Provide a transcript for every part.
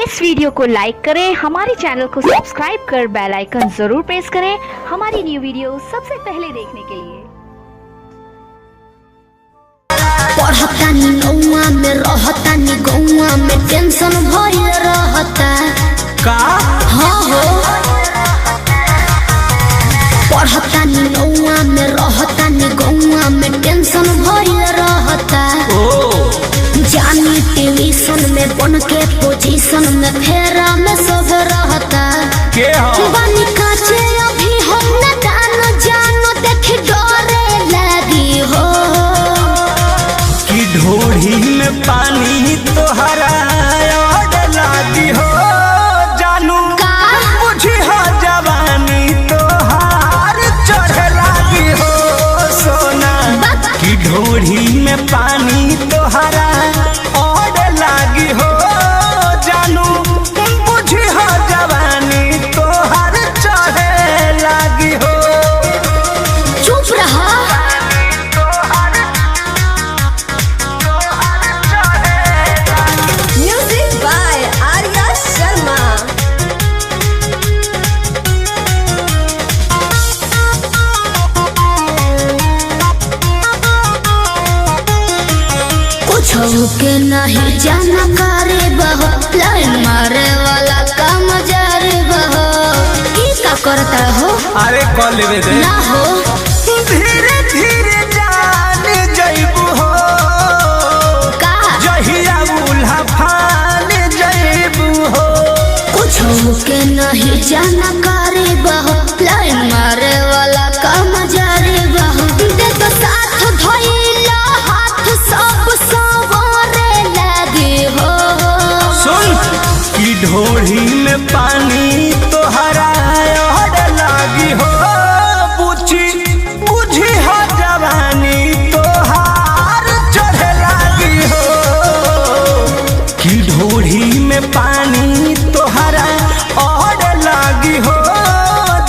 इस video को लाइक करें, हमारे चैनल को सब्सक्राइब कर बेल आइकन जरूर प्रेस करें हमारी न्यू वीडियो सबसे पहले देखने के लिए। पढ़तानी गौआ में रहतानी गौआ में टेंशन भइल रहता का हाँ हो पढ़तानी गौआ में रहतानी गौआ में टेंशन भइल रहता जानी ट्यूशन में बन के पोजीशन में फेरा में सब रहता के हो बानी काचे अभी हम न जानो देख डरे लगी हो कि ढोढ़ी में पानी तोहरा ओढ़ लागी हो जानू का बुझी हो जवानी तोहार चढ़ लागी हो सोना कि ढोढ़ी में पानी तोहरा ओढ़ लागी हो जानू बुझी हो जवानी तोहार चढ़ लागी हो। चुप रहा Music by Arya Sharma. कुछ के नहीं जाना करे बहो लाइन मारे वाला काम जारे बहो की का करता हो अरे कॉल लेवे दे ना हो धीरे धीरे जान जइबू हो का जहिया उल्हा फान जइबू हो। कुछ के नहीं जाना करे बहो लाइन मारे वाला काम जारे बहो दे तो साथ धइला हाथ सब सवारे लगे हो सुन कि ढोढ़ी में पानी तोहरा ओढ़ लागी हो बुझी बुझी हो जवानी तोहार चढ़ लागी हो कि ढोढ़ी में पानी तोहरा ओढ़ लागी हो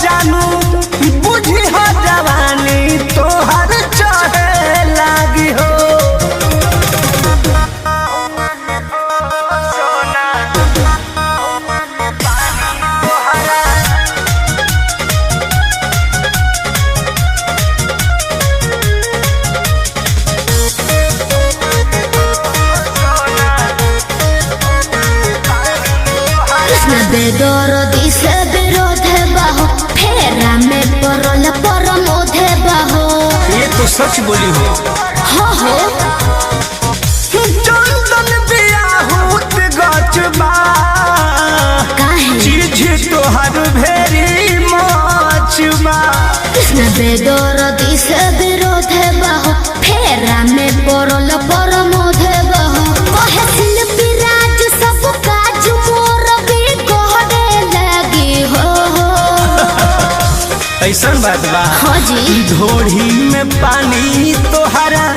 जानू बुझी हो जवानी तोहार चढ़ लागी हो। कृष्ण बेदरदी से विरोध है बाहो फेरा में परल परमोध है बाहो ये तो सच बोली हो हाँ हो चंदन बियाहूत गचबा काहे चीज तोहर भेरी मचबा कृष्ण बेदरदी से विरोध है बाहो फेरा में परल परमोध है बाहो कहे शिल्पी राज सब काज मोर भी कहने लगी हो ऐसा बात बा हाँ जी ढोढ़ी में पानी तोहरा